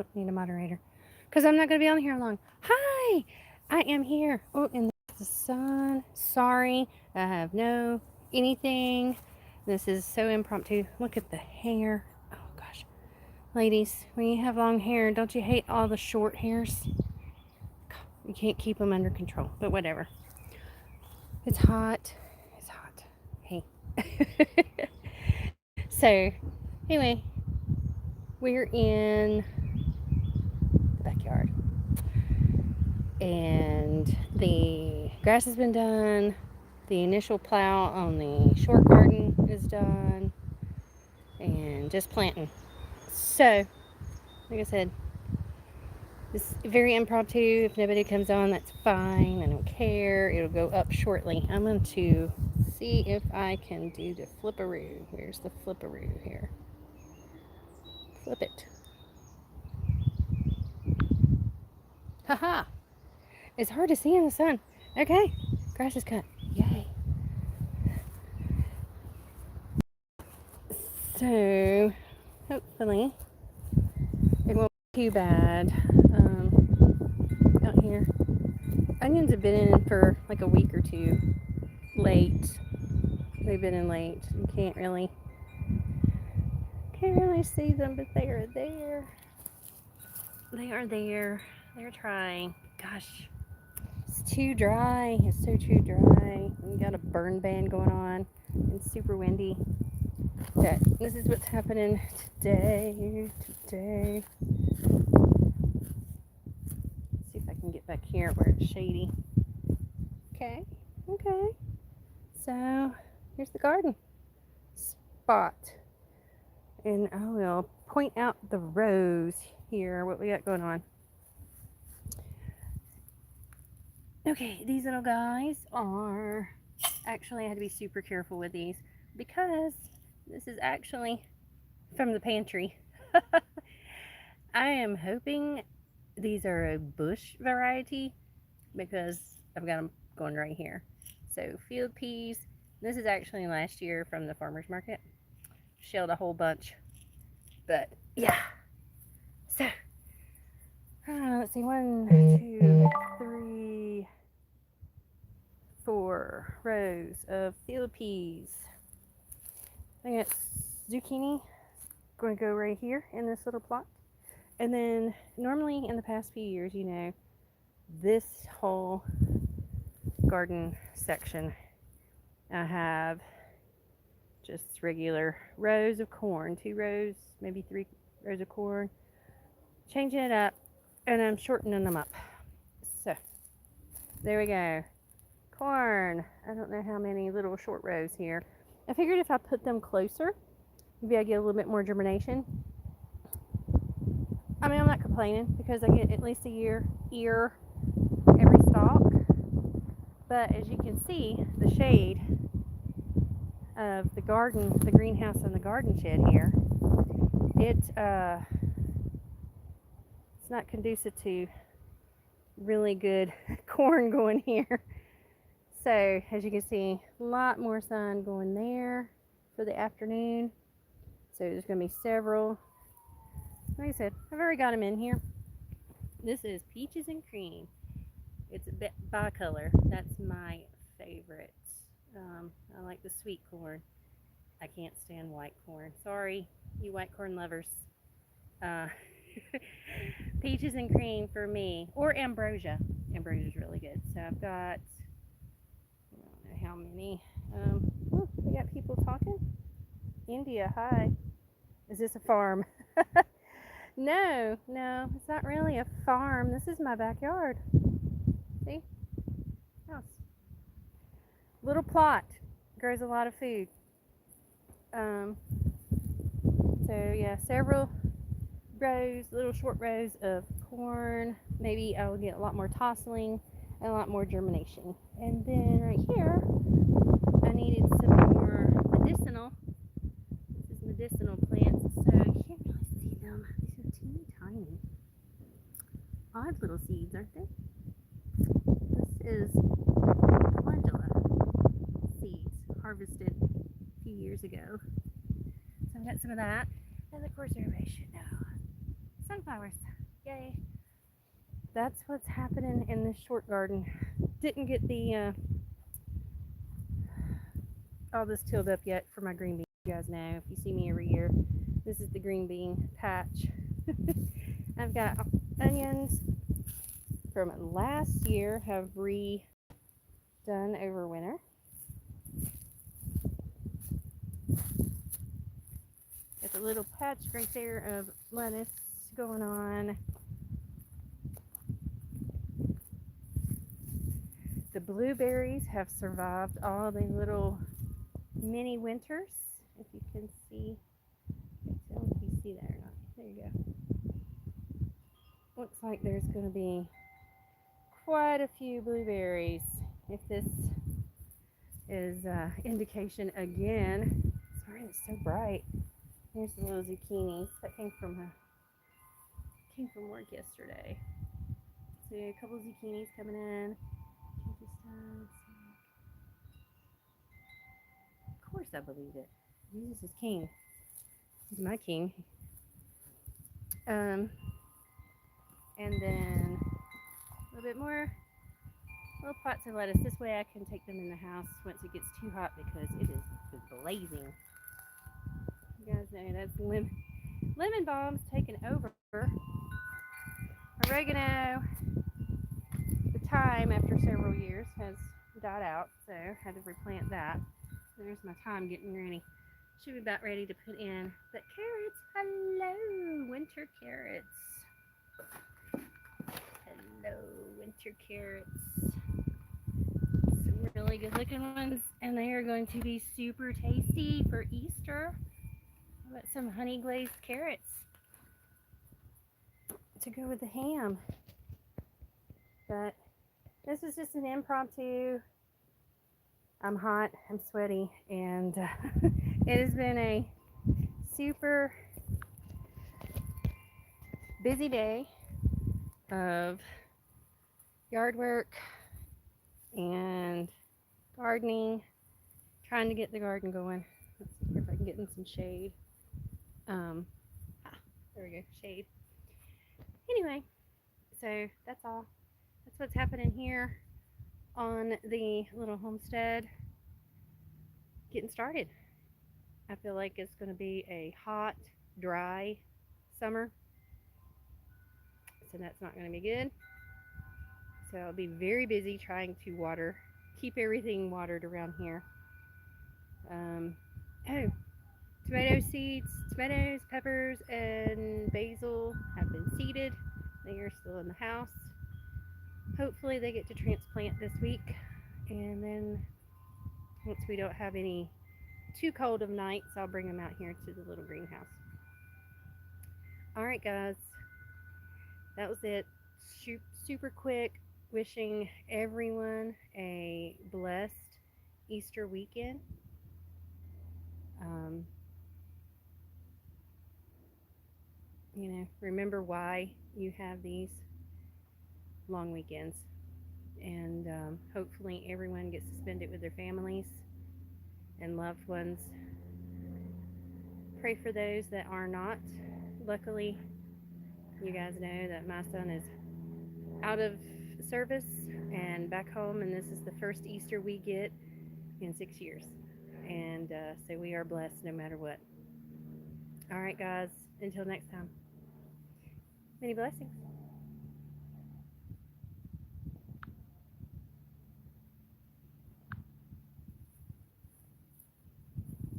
don't need a moderator because I'm not going to be on here long. Hi, I am here. Oh, and the sun. Sorry, I have no anything. This is so impromptu. Look at the hair. Oh gosh, ladies, when you have long hair, don't you hate all the short hairs? You can't keep them under control, but whatever. It's hot. It's hot. Hey. So, anyway, we're in the backyard. And the grass has been done. The initial plow on the short garden is done. And just planting. So, like I said, this is very impromptu. If nobody comes on, that's fine. I don't care. It'll go up shortly. I'm going to see if I can do the flipperoo. Where's the flipperoo here? Flip it. Haha. It's hard to see in the sun. Okay. Grass is cut. Yay. So, hopefully, it won't be too bad out here. Onions have been in for like a week or two late. They've been in late. You can't really see them, but they are there. They are there. They're trying. Gosh, it's too dry. It's so too dry. We got a burn ban going on. It's super windy. But this is what's happening today. Let's see if I can get back here where it's shady. Okay. So here's the garden spot. And I will point out the rows here, what we got going on. Okay, these little guys are, actually I had to be super careful with these because this is actually from the pantry. I am hoping these are a bush variety because I've got them going right here. So field peas, this is actually last year from the farmer's market. Shelled a whole bunch, but yeah. So let's see, 1, 2, 3, 4 rows of field peas. I got zucchini going to go right here in this little plot. And then normally in the past few years, you know, this whole garden section, I have just regular rows of corn, 2 rows, maybe 3 rows of corn, changing it up, and I'm shortening them up. So there we go. Corn. I don't know how many little short rows here. I figured if I put them closer, maybe I get a little bit more germination. I mean, I'm not complaining because I get at least a ear every stalk. But as you can see, the shade of the garden, the greenhouse and the garden shed here, it's not conducive to really good corn going here. So as you can see, a lot more sun going there for the afternoon. So there's going to be several. Like I said, I've already got them in here. This is peaches and cream. It's a bit bicolor. That's my favorite. I like the sweet corn. I can't stand white corn. Sorry, you white corn lovers. Peaches and cream for me, or ambrosia. Ambrosia is really good. So I've got, I don't know how many. Oh, we got people talking. India, hi. Is this a farm? No, it's not really a farm. This is my backyard. See? House. Little plot. Grows a lot of food. So yeah, several rows, little short rows of corn. Maybe I'll get a lot more tasseling and a lot more germination. And then right here, I needed some more medicinal. This is medicinal plants, so you can't really see them. These are teeny tiny. Odd little seeds, aren't they? This is calendula seeds harvested a few years ago. So I've got some of that. And of course everybody should know sunflowers. Yay. That's what's happening in this short garden. Didn't get the all this tilled up yet for my green beans. You guys know, if you see me every year, this is the green bean patch. I've got onions from last year have redone over winter. Got a little patch right there of lettuce going on. The blueberries have survived all the little mini winters. If you can see, I don't know if you see that or not. There you go. Looks like there's going to be quite a few blueberries. If this is indication again, sorry it's so bright. Here's the little zucchinis that came from work yesterday. So a couple zucchinis coming in. Of course I believe it. Jesus is king. He's my king. And then a little bit more little pots of lettuce. This way I can take them in the house once it gets too hot because it is blazing. You guys know that's lemon balm's taken over. Oregano, the thyme after several years has died out, so I had to replant that. So there's my thyme getting ready. Should be about ready to put in the carrots. Hello, winter carrots. Hello, winter carrots. Some really good looking ones, and they are going to be super tasty for Easter. How about some honey glazed carrots to go with the ham? But this is just an impromptu. I'm hot, I'm sweaty, and it has been a super busy day of yard work and gardening, trying to get the garden going. Let's see if I can get in some shade. There we go, shade. Anyway, so that's all. That's what's happening here on the little homestead. Getting started. I feel like it's going to be a hot, dry summer. So that's not going to be good. So I'll be very busy trying to keep everything watered around here. Tomato seeds, tomatoes, peppers, and basil have been seeded. They are still in the house. Hopefully they get to transplant this week. And then once we don't have any too cold of nights, I'll bring them out here to the little greenhouse. All right, guys. That was it. Super quick. Wishing everyone a blessed Easter weekend. Remember why you have these long weekends. And hopefully everyone gets to spend it with their families and loved ones. Pray for those that are not. Luckily, you guys know that my son is out of service and back home, and this is the first Easter we get in 6 years. And so we are blessed no matter what. All right, guys, until next time. Many blessings.